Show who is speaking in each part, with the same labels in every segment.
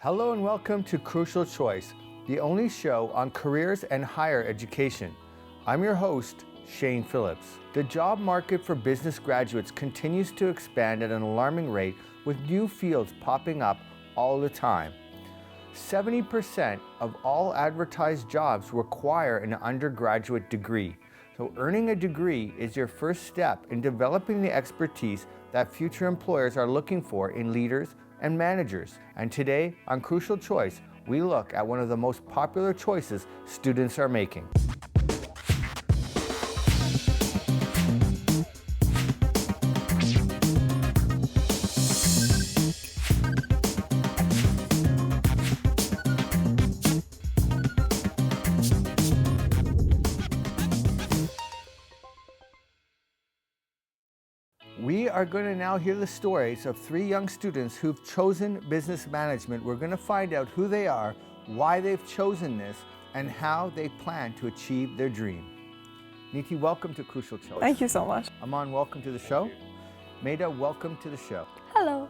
Speaker 1: Hello and welcome to Crucial Choice, the only show on careers and higher education. I'm your host, Shane Phillips. The job market for business graduates continues to expand at an alarming rate with new fields popping up all the time. 70% of all advertised jobs require an undergraduate degree. So earning a degree is your first step in developing the expertise that future employers are looking for in leaders and managers. And today on Crucial Choice, we look at one of the most popular choices students are making. We are going to now hear the stories of three young students who've chosen business management. We're going to find out who they are, why they've chosen this, and how they plan to achieve their dream. Niti, welcome to Crucial Choice.
Speaker 2: Thank you so much.
Speaker 1: Aman, welcome to the show. Maida, welcome to the show.
Speaker 2: Hello.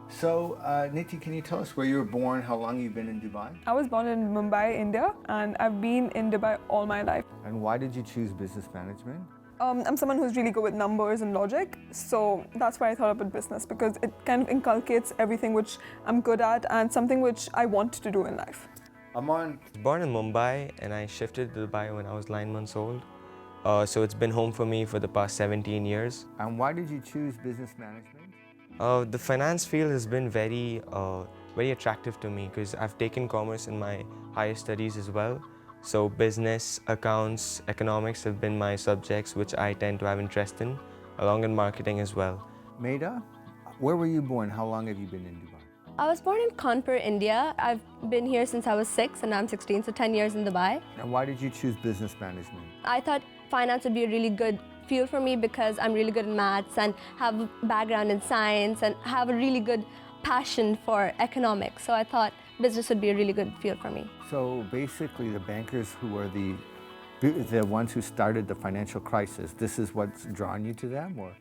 Speaker 1: So, Niti, can you tell us where you were born, how long you've been in Dubai?
Speaker 2: I was born in Mumbai, India, and I've been in Dubai all my life.
Speaker 1: And why did you choose business management?
Speaker 2: I'm someone who's really good with numbers and logic, so that's why I thought about business, because it kind of inculcates everything which I'm good at and something which I want to do in life.
Speaker 1: Aman.
Speaker 3: I was born in Mumbai and I shifted to Dubai when I was 9 months old. So it's been home for me for the past 17 years.
Speaker 1: And why did you choose business management?
Speaker 3: The finance field has been very attractive to me because I've taken commerce in my higher studies as well. So business, accounts, economics have been my subjects which I tend to have interest in, along in marketing as well.
Speaker 1: Maida, where were you born? How long have you been in Dubai?
Speaker 4: I was born in Kanpur, India. I've been here since I was 6 and I'm 16, so 10 years in Dubai.
Speaker 1: And why did you choose business management?
Speaker 4: I thought finance would be a really good field for me because I'm really good in maths and have a background in science and have a really good passion for economics. So I thought business would be a really good field for me.
Speaker 1: So basically the bankers who are the ones who started the financial crisis, this is what's drawn you to them, or?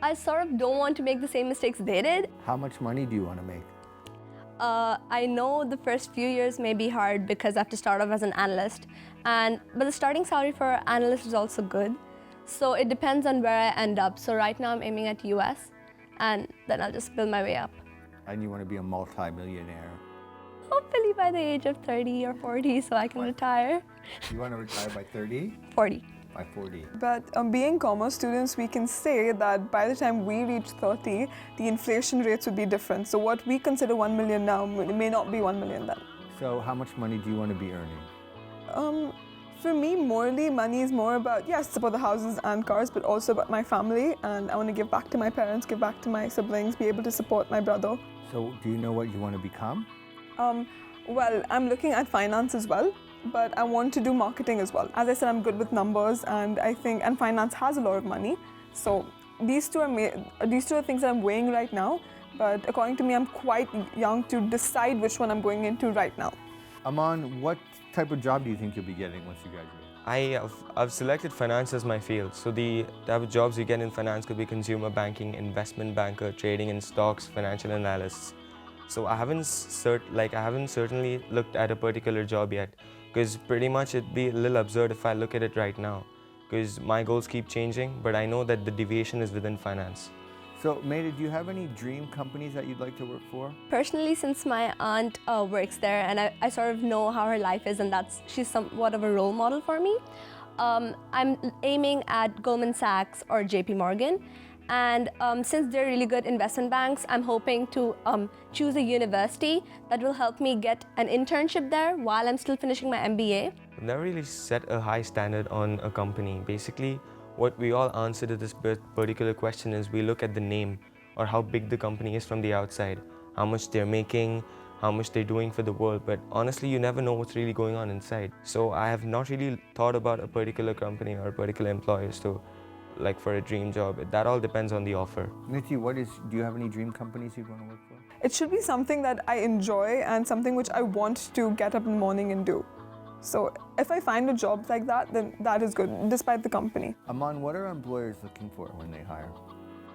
Speaker 4: I sort of don't want to make the same mistakes they did.
Speaker 1: How much money do you want to make?
Speaker 4: I know the first few years may be hard because I have to start off as an analyst, but the starting salary for analyst is also good. So it depends on where I end up. So right now I'm aiming at US, and then I'll just build my way up.
Speaker 1: And you want to be a multi-millionaire?
Speaker 4: Hopefully by the age of 30 or 40 so I can retire.
Speaker 1: You want to retire by 30?
Speaker 4: 40.
Speaker 1: By 40.
Speaker 2: But being commerce students, we can say that by the time we reach 30, the inflation rates would be different. So what we consider 1 million now may not be 1 million then.
Speaker 1: So how much money do you want to be earning?
Speaker 2: For me, morally, money is more about, yes, it's about the houses and cars, but also about my family. And I want to give back to my parents, give back to my siblings, be able to support my brother.
Speaker 1: So do you know what you want to become?
Speaker 2: Well, I'm looking at finance as well, but I want to do marketing as well. As I said, I'm good with numbers, and finance has a lot of money. So these two are things that I'm weighing right now. But according to me, I'm quite young to decide which one I'm going into right now.
Speaker 1: Aman, what type of job do you think you'll be getting once you graduate?
Speaker 3: I've selected finance as my field. So the type of jobs you get in finance could be consumer banking, investment banker, trading in stocks, financial analysts. So I haven't certainly looked at a particular job yet, because pretty much it'd be a little absurd if I look at it right now, because my goals keep changing, but I know that the deviation is within finance.
Speaker 1: So Maida, do you have any dream companies that you'd like to work for?
Speaker 4: Personally, since my aunt works there and I sort of know how her life is, and she's somewhat of a role model for me, I'm aiming at Goldman Sachs or JP Morgan. And since they're really good investment banks, I'm hoping to choose a university that will help me get an internship there while I'm still finishing my MBA.
Speaker 3: I've never really set a high standard on a company. Basically, what we all answer to this particular question is we look at the name or how big the company is from the outside, how much they're making, how much they're doing for the world, but honestly, you never know what's really going on inside. So I have not really thought about a particular company or a particular employers for a dream job. That all depends on the offer.
Speaker 1: Niti, do you have any dream companies you'd want to work for?
Speaker 2: It should be something that I enjoy and something which I want to get up in the morning and do. So if I find a job like that, then that is good, despite the company.
Speaker 1: Aman, what are employers looking for when they hire?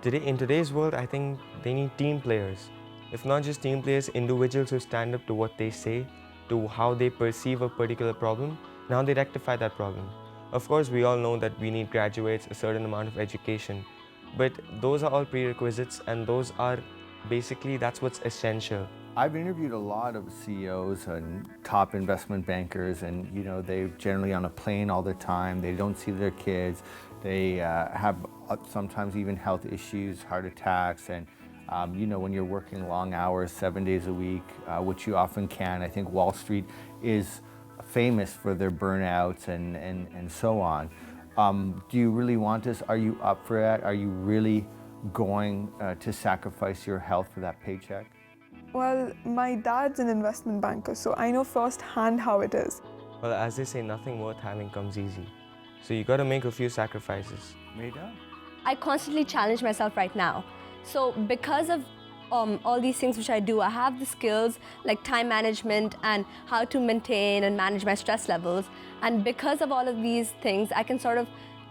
Speaker 3: In today's world, I think they need team players. if not just team players, individuals who stand up to what they say, to how they perceive a particular problem, and how they rectify that problem. Of course, we all know that we need graduates, a certain amount of education, but those are all prerequisites, and those are basically, that's what's essential.
Speaker 1: I've interviewed a lot of CEOs and top investment bankers, and they're generally on a plane all the time. They don't see their kids. They have sometimes even health issues, heart attacks, and when you're working long hours, 7 days a week, which you often can. I think Wall Street is famous for their burnouts and so on. Do you really want this? Are you up for that? Are you really going to sacrifice your health for that paycheck?
Speaker 2: Well, my dad's an investment banker, so I know firsthand how it is.
Speaker 3: Well, as they say, nothing worth having comes easy. So you got to make a few sacrifices.
Speaker 1: Maida?
Speaker 4: I constantly challenge myself right now. So because of all these things which I do, I have the skills like time management and how to maintain and manage my stress levels. And because of all of these things, I can sort of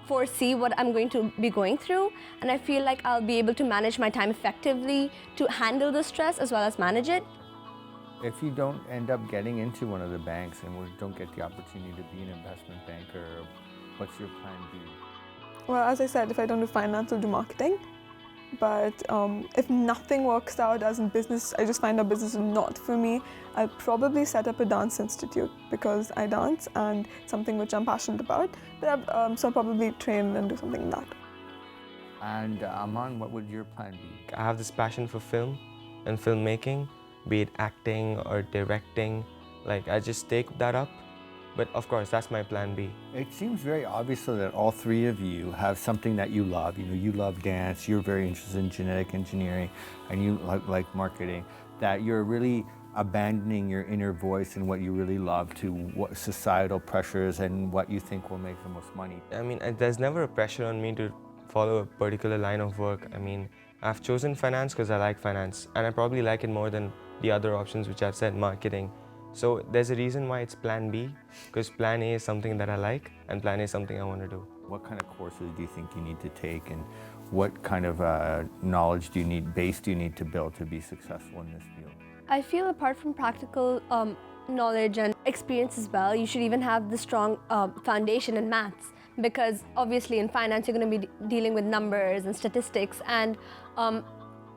Speaker 4: foresee what I'm going to be going through, and I feel like I'll be able to manage my time effectively to handle the stress as well as manage it.
Speaker 1: If you don't end up getting into one of the banks and don't get the opportunity to be an investment banker, what's your plan B?
Speaker 2: Well, as I said, if I don't do finance, I'll do marketing. But if nothing works out as in business, I just find out business is not for me, I'll probably set up a dance institute because I dance and it's something which I'm passionate about. But so I'll probably train and do something like that.
Speaker 1: And Aman, what would your plan be?
Speaker 3: I have this passion for film and filmmaking, be it acting or directing. Like, I just take that up. But of course, that's my plan B.
Speaker 1: It seems very obvious that all three of you have something that you love. You love dance, you're very interested in genetic engineering, and you like marketing, that you're really abandoning your inner voice and what you really love to what societal pressures and what you think will make the most money.
Speaker 3: I mean, there's never a pressure on me to follow a particular line of work. I mean, I've chosen finance because I like finance, and I probably like it more than the other options which I've said, marketing. So there's a reason why it's plan B, because plan A is something that I like and plan A is something I want to do.
Speaker 1: What kind of courses do you think you need to take, and what kind of knowledge do you need, base do you need to build to be successful in this field?
Speaker 4: I feel apart from practical knowledge and experience as well, you should even have the strong foundation in maths, because obviously in finance you're going to be dealing with numbers and statistics, and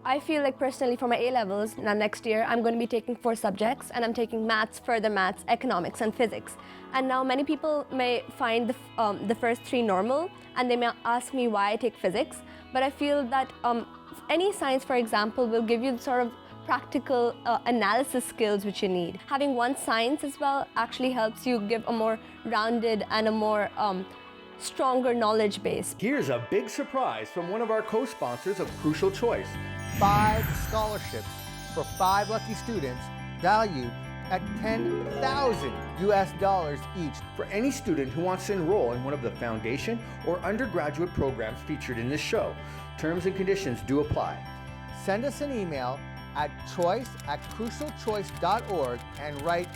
Speaker 4: I feel like personally for my A-levels, now next year, I'm going to be taking 4 subjects, and I'm taking maths, further maths, economics, and physics. And now many people may find the first 3 normal, and they may ask me why I take physics. But I feel that any science, for example, will give you the sort of practical analysis skills which you need. Having one science as well actually helps you give a more rounded and a more stronger knowledge base.
Speaker 1: Here's a big surprise from one of our co-sponsors of Crucial Choice. 5 scholarships for 5 lucky students valued at $10,000 US each for any student who wants to enroll in one of the foundation or undergraduate programs featured in this show. Terms and conditions do apply. Send us an email at choice@crucialchoice.org and write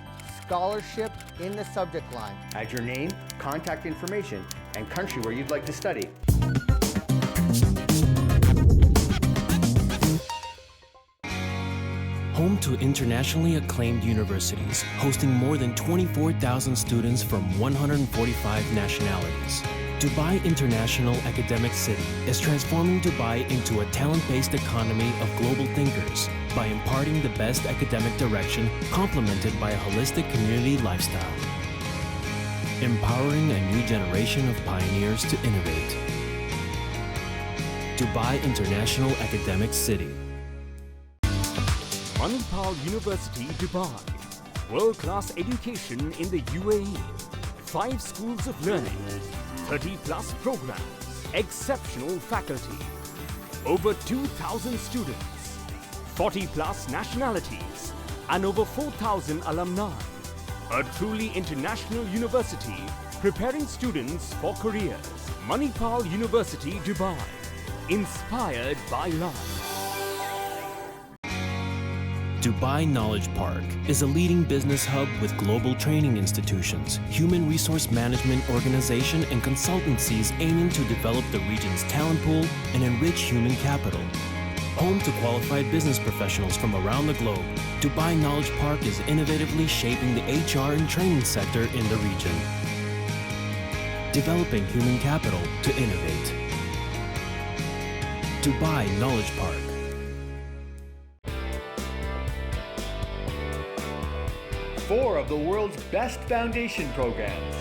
Speaker 1: scholarship in the subject line. Add your name, contact information, and country where you'd like to study.
Speaker 5: Home to internationally acclaimed universities, hosting more than 24,000 students from 145 nationalities. Dubai International Academic City is transforming Dubai into a talent-based economy of global thinkers by imparting the best academic direction complemented by a holistic community lifestyle. Empowering a new generation of pioneers to innovate. Dubai International Academic City.
Speaker 6: Manipal University, Dubai. World-class education in the UAE. 5 schools of learning. 30+ programs. Exceptional faculty. Over 2,000 students. 40+ nationalities. And over 4,000 alumni. A truly international university preparing students for careers. Manipal University, Dubai. Inspired by life.
Speaker 5: Dubai Knowledge Park is a leading business hub with global training institutions, human resource management organization, and consultancies aiming to develop the region's talent pool and enrich human capital. home to qualified business professionals from around the globe, Dubai Knowledge Park is innovatively shaping the HR and training sector in the region, developing human capital to innovate. Dubai Knowledge Park.
Speaker 1: Four of the world's best foundation programs.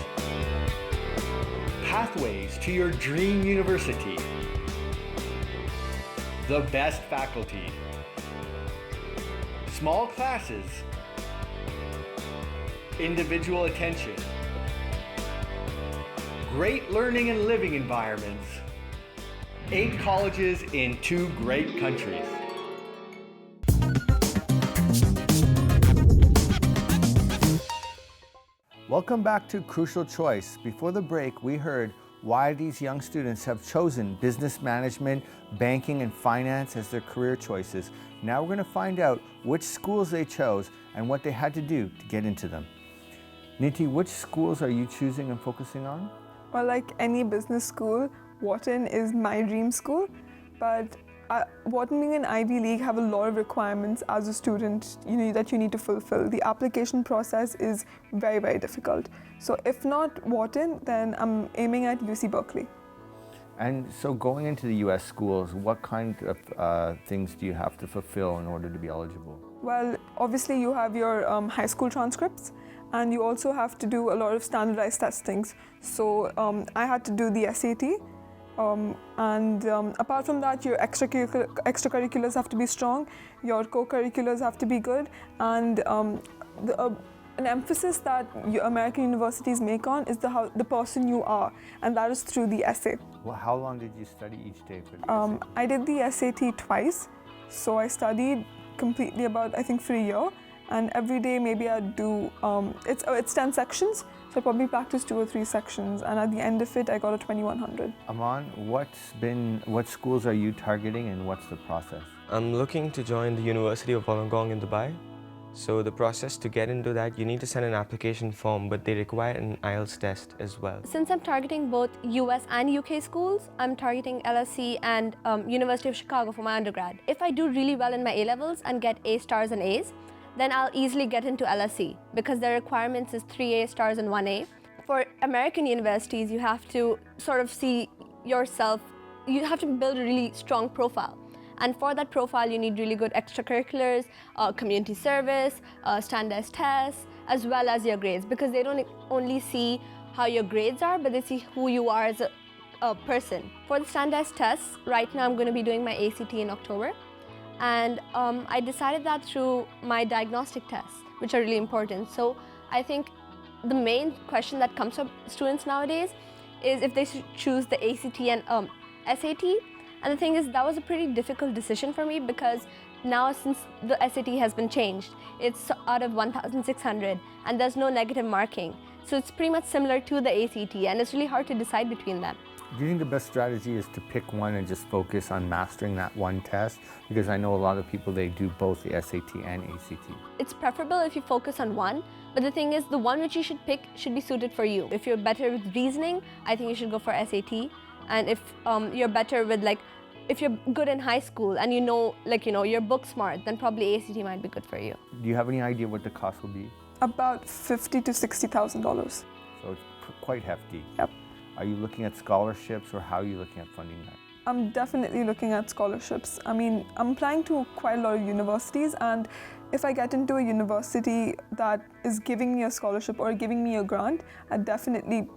Speaker 1: Pathways to your dream university. The best faculty. Small classes. Individual attention. Great learning and living environments. 8 colleges in 2 great countries. Welcome back to Crucial Choice. Before the break, we heard why these young students have chosen business management, banking, and finance as their career choices. Now we're going to find out which schools they chose and what they had to do to get into them. Niti, which schools are you choosing and focusing on?
Speaker 2: Well, like any business school, Wharton is my dream school, but Wharton being an Ivy League have a lot of requirements as a student, that you need to fulfill. The application process is very, very difficult. So if not Wharton, then I'm aiming at UC Berkeley.
Speaker 1: And so going into the US schools, what kind of things do you have to fulfill in order to be eligible?
Speaker 2: Well, obviously you have your high school transcripts, and you also have to do a lot of standardized testings. So I had to do the SAT. Apart from that, your extracurriculars have to be strong, your co-curriculars have to be good, and an emphasis that American universities make on is the person you are, and that is through the essay.
Speaker 1: Well, how long did you study each day for the essay?
Speaker 2: I did the SAT twice, so I studied completely for a year, and every day maybe I'd do, it's 10 sections, so I probably practiced 2 or 3 sections, and at the end of it, I got a 2100.
Speaker 1: Aman, what schools are you targeting and what's the process?
Speaker 3: I'm looking to join the University of Wollongong in Dubai. So the process to get into that, you need to send an application form, but they require an IELTS test as well.
Speaker 4: Since I'm targeting both US and UK schools, I'm targeting LSE and University of Chicago for my undergrad. If I do really well in my A-levels and get A stars and A's, then I'll easily get into LSE because their requirements is 3 A stars and 1 A. For American universities, you have to sort of see yourself, you have to build a really strong profile. And for that profile, you need really good extracurriculars, community service, standardized tests, as well as your grades, because they don't only see how your grades are, but they see who you are as a person. For the standardized tests, right now I'm going to be doing my ACT in October. And I decided that through my diagnostic tests, which are really important. So I think the main question that comes from students nowadays is if they should choose the ACT and SAT. And the thing is, that was a pretty difficult decision for me because now since the SAT has been changed, it's out of 1,600 and there's no negative marking. So it's pretty much similar to the ACT and it's really hard to decide between them.
Speaker 1: Do you think the best strategy is to pick one and just focus on mastering that one test? Because I know a lot of people, they do both the SAT and ACT.
Speaker 4: It's preferable if you focus on one, but the thing is, the one which you should pick should be suited for you. If you're better with reasoning, I think you should go for SAT. And if you're better with if you're good in high school and you're book smart, then probably ACT might be good for you.
Speaker 1: Do you have any idea what the cost will be?
Speaker 2: About $50,000 to $60,000.
Speaker 1: So it's quite hefty.
Speaker 2: Yep.
Speaker 1: Are you looking at scholarships or how are you looking at funding that?
Speaker 2: I'm definitely looking at scholarships. I mean, I'm applying to quite a lot of universities, and if I get into a university that is giving me a scholarship or giving me a grant, I'd definitely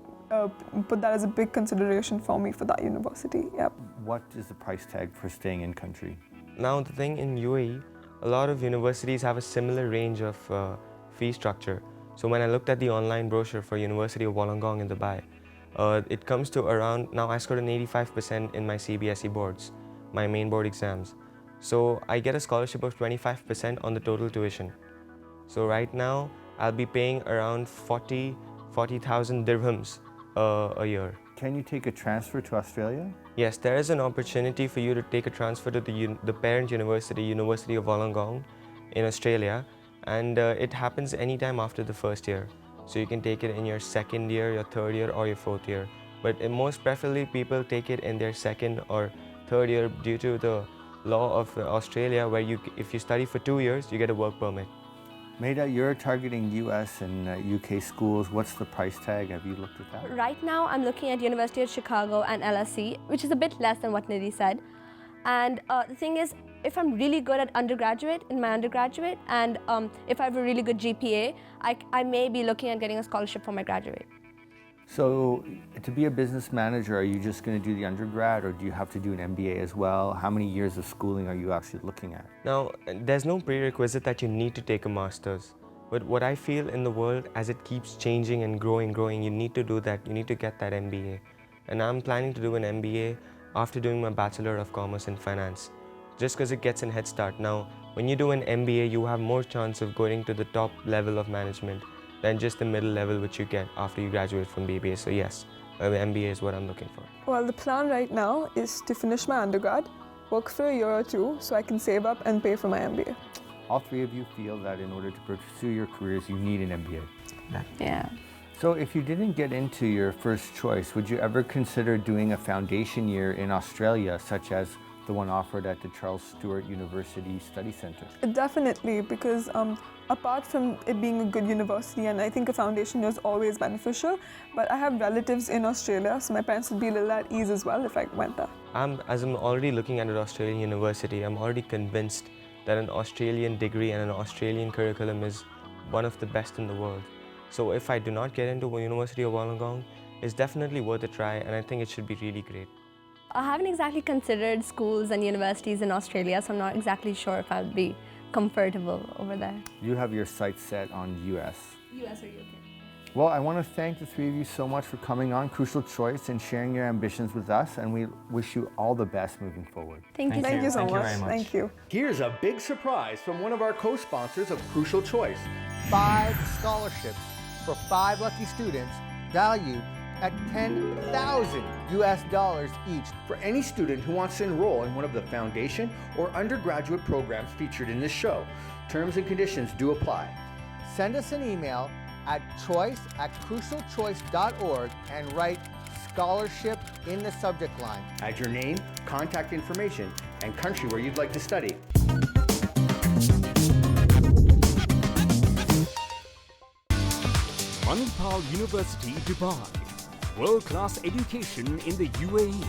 Speaker 2: put that as a big consideration for me for that university. Yep.
Speaker 1: What is the price tag for staying in country?
Speaker 3: Now the thing in UAE, a lot of universities have a similar range of fee structure. So when I looked at the online brochure for University of Wollongong in Dubai, it comes to around, now I scored an 85% in my CBSE boards, my main board exams. So I get a scholarship of 25% on the total tuition. So right now, I'll be paying around 40,000 dirhams a year.
Speaker 1: Can you take a transfer to Australia?
Speaker 3: Yes, there is an opportunity for you to take a transfer to the parent university, University of Wollongong in Australia, and it happens anytime after the first year. So you can take it in your second year, your third year, or your fourth year. But most preferably, people take it in their second or third year due to the law of Australia, where if you study for 2 years, you get a work permit.
Speaker 1: Maida, you're targeting US and UK schools. What's the price tag? Have you looked at that?
Speaker 4: Right now, I'm looking at University of Chicago and LSE, which is a bit less than what Nidhi said. And the thing is, if I'm really good at in my undergraduate, and if I have a really good GPA, I may be looking at getting a scholarship for my graduate.
Speaker 1: So to be a business manager, are you just going to do the undergrad, or do you have to do an MBA as well? How many years of schooling are you actually looking at?
Speaker 3: Now, there's no prerequisite that you need to take a master's. But what I feel in the world, as it keeps changing and growing, you need to do that. You need to get that MBA. And I'm planning to do an MBA after doing my Bachelor of Commerce in Finance, just because it gets a head start. Now, when you do an MBA, you have more chance of going to the top level of management than just the middle level which you get after you graduate from BBA. So yes, MBA is what I'm looking for.
Speaker 2: Well, the plan right now is to finish my undergrad, work for a year or two so I can save up and pay for my MBA.
Speaker 1: All three of you feel that in order to pursue your careers, you need an MBA.
Speaker 4: Yeah.
Speaker 1: So if you didn't get into your first choice, would you ever consider doing a foundation year in Australia, such as the one offered at the Charles Sturt University Study Centre?
Speaker 2: Definitely, because apart from it being a good university, and I think a foundation year is always beneficial, but I have relatives in Australia, so my parents would be a little at ease as well if I went there.
Speaker 3: As I'm already looking at an Australian university, I'm already convinced that an Australian degree and an Australian curriculum is one of the best in the world. So if I do not get into University of Wollongong, it's definitely worth a try, and I think it should be really great.
Speaker 4: I haven't exactly considered schools and universities in Australia, so I'm not exactly sure if I'll be comfortable over there.
Speaker 1: You have your sights set on US.
Speaker 4: US or UK?
Speaker 1: Well, I want to thank the three of you so much for coming on Crucial Choice and sharing your ambitions with us, and we wish you all the best moving forward.
Speaker 4: Thank you.
Speaker 2: Thank you so
Speaker 3: Thank you
Speaker 2: much.
Speaker 3: very much.
Speaker 2: Thank you.
Speaker 1: Here's a big surprise from one of our co-sponsors of Crucial Choice. 5 scholarships for 5 lucky students valued at $10,000 US each for any student who wants to enroll in one of the foundation or undergraduate programs featured in this show. Terms and conditions do apply. Send us an email at choice@crucialchoice.org and write scholarship in the subject line. Add your name, contact information, and country where you'd like to study.
Speaker 6: Manipal University, Dubai. World-class education in the UAE.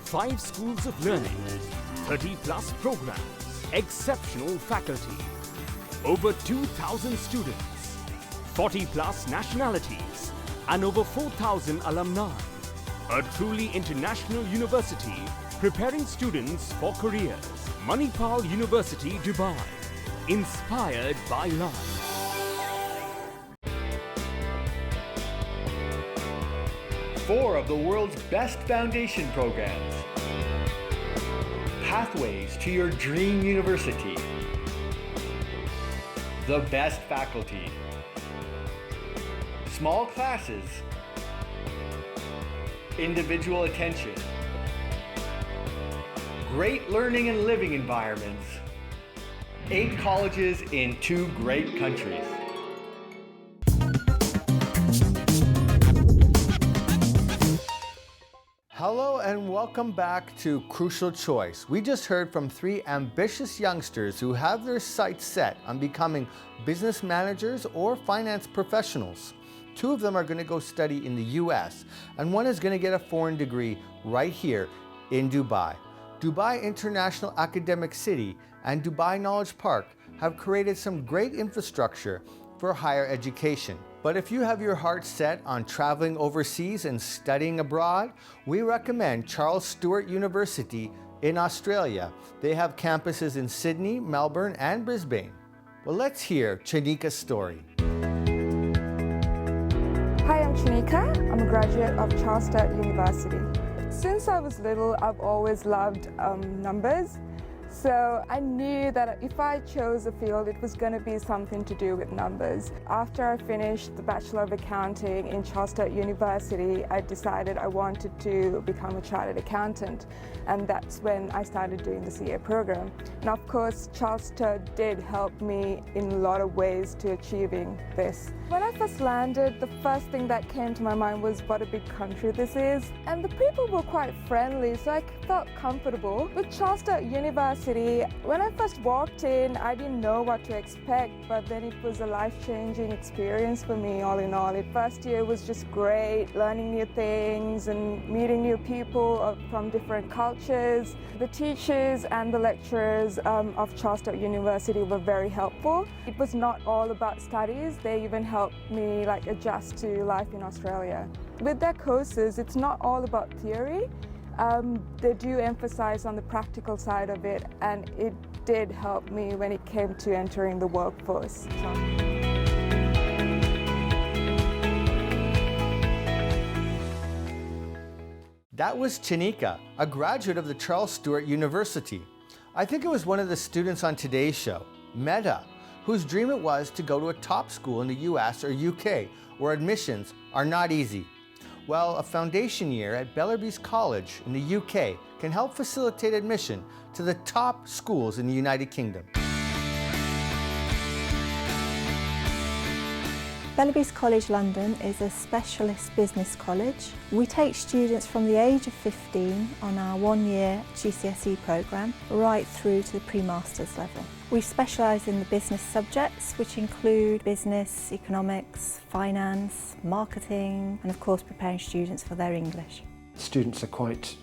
Speaker 6: 5 schools of learning. 30+ programs. Exceptional faculty. Over 2,000 students. 40+ nationalities. And over 4,000 alumni. A truly international university preparing students for careers. Manipal University, Dubai. Inspired by life.
Speaker 1: 4 of the world's best foundation programs. Pathways to your dream university. The best faculty. Small classes. Individual attention. Great learning and living environments. 8 colleges in 2 great countries. Hello and welcome back to Crucial Choice. We just heard from 3 ambitious youngsters who have their sights set on becoming business managers or finance professionals. 2 of them are going to go study in the US, and one is going to get a foreign degree right here in Dubai. Dubai International Academic City and Dubai Knowledge Park have created some great infrastructure for higher education. But if you have your heart set on traveling overseas and studying abroad, we recommend Charles Sturt University in Australia. They have campuses in Sydney, Melbourne, and Brisbane. Well, let's hear Chanika's story.
Speaker 7: Hi, I'm Chanika. I'm a graduate of Charles Sturt University. Since I was little, I've always loved numbers. So I knew that if I chose a field, it was going to be something to do with numbers. After I finished the Bachelor of Accounting in Charles Sturt University, I decided I wanted to become a chartered accountant. And that's when I started doing the CA program. And of course, Charles Sturt did help me in a lot of ways to achieving this. When I first landed, the first thing that came to my mind was what a big country this is. And the people were quite friendly, so I felt comfortable. With Charles Sturt University, University. When I first walked in, I didn't know what to expect, but then it was a life-changing experience for me all in all. The first year was just great, learning new things and meeting new people from different cultures. The teachers and the lecturers of Charles Sturt University were very helpful. It was not all about studies, they even helped me adjust to life in Australia. With their courses, it's not all about theory. They do emphasize on the practical side of it, and it did help me when it came to entering the workforce.
Speaker 1: That was Chinika, a graduate of the Charles Sturt University. I think it was one of the students on today's show, Meta, whose dream it was to go to a top school in the US or UK, where admissions are not easy. Well, a foundation year at Bellarby's College in the UK can help facilitate admission to the top schools in the United Kingdom.
Speaker 8: Bellarby's College London is a specialist business college. We take students from the age of 15 on our one-year GCSE programme right through to the pre-masters level. We specialise in the business subjects, which include business, economics, finance, marketing, and of course preparing students for their English.
Speaker 9: Students are quite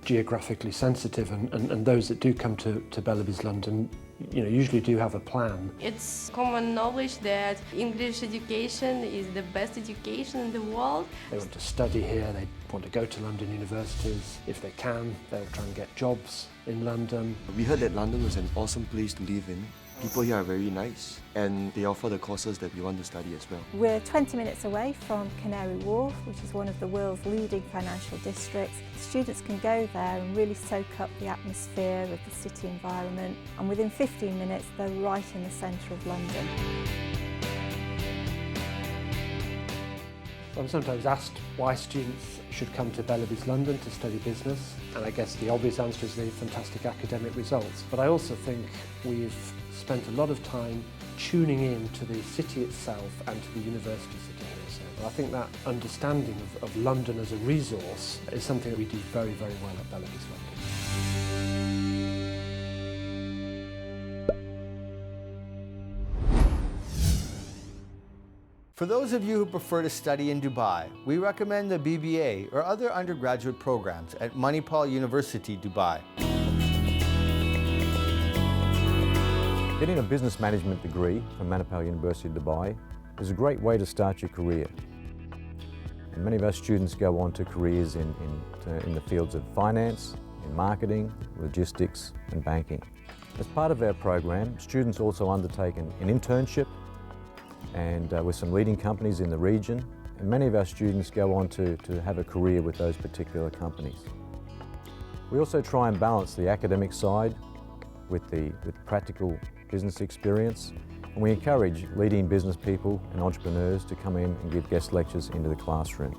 Speaker 9: geographically sensitive, and those that do come to Bellarby's London usually do have a plan.
Speaker 10: It's common knowledge that English education is the best education in the world.
Speaker 9: They want to study here, they want to go to London universities. If they can, they'll try and get jobs in London.
Speaker 11: We heard that London was an awesome place to live in. People here are very nice, and they offer the courses that we want to study as well.
Speaker 8: We're 20 minutes away from Canary Wharf, which is one of the world's leading financial districts. Students can go there and really soak up the atmosphere of the city environment, and within 15 minutes they're right in the centre of London.
Speaker 9: I'm sometimes asked why students should come to Bellarby's London to study business, and I guess the obvious answer is the fantastic academic results. But I also think we've spent a lot of time tuning in to the city itself and to the university city here. So I think that understanding of London as a resource is something that we do very, very well at Bellarby's London.
Speaker 1: For those of you who prefer to study in Dubai, we recommend the BBA or other undergraduate programs at Manipal University, Dubai.
Speaker 12: Getting a business management degree from Manipal University, Dubai is a great way to start your career. And many of our students go on to careers in the fields of finance, in marketing, logistics and banking. As part of our program, students also undertake an internship and with some leading companies in the region, and many of our students go on to have a career with those particular companies. We also try and balance the academic side with practical business experience, and we encourage leading business people and entrepreneurs to come in and give guest lectures into the classroom.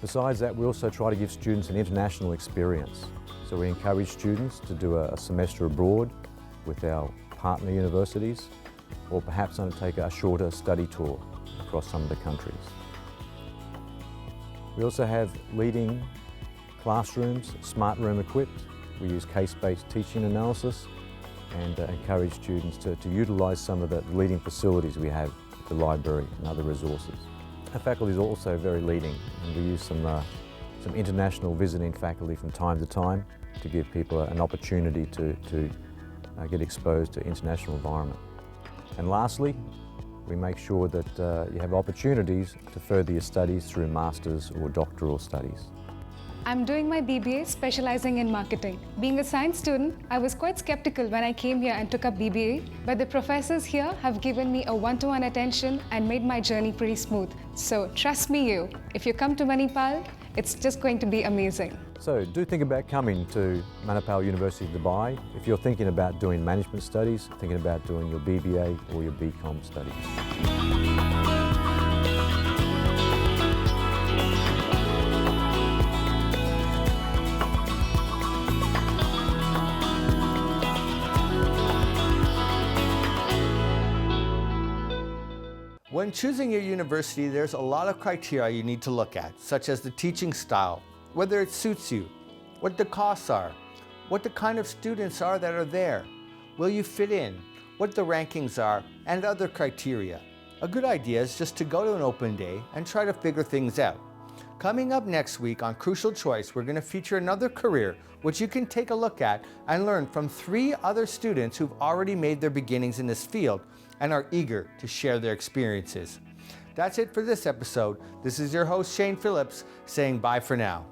Speaker 12: Besides that, we also try to give students an international experience. So we encourage students to do a semester abroad with our partner universities, or perhaps undertake a shorter study tour across some of the countries. We also have leading classrooms, smart room equipped. We use case-based teaching analysis and encourage students to utilise some of the leading facilities we have, the library and other resources. Our faculty is also very leading, and we use some international visiting faculty from time to time to give people an opportunity to get exposed to international environment. And lastly, we make sure that you have opportunities to further your studies through master's or doctoral studies.
Speaker 13: I'm doing my BBA specializing in marketing. Being a science student, I was quite skeptical when I came here and took up BBA, but the professors here have given me a one-to-one attention and made my journey pretty smooth. So trust me, if you come to Manipal, it's just going to be amazing.
Speaker 12: So do think about coming to Manipal University Dubai if you're thinking about doing management studies, thinking about doing your BBA or your BCom studies.
Speaker 1: When choosing your university, there's a lot of criteria you need to look at, such as the teaching style, whether it suits you, what the costs are, what the kind of students are that are there. Will you fit in? What the rankings are, and other criteria. A good idea is just to go to an open day and try to figure things out. Coming up next week on Crucial Choice, we're going to feature another career which you can take a look at and learn from 3 other students who've already made their beginnings in this field and are eager to share their experiences. That's it for this episode. This is your host, Shane Phillips, saying bye for now.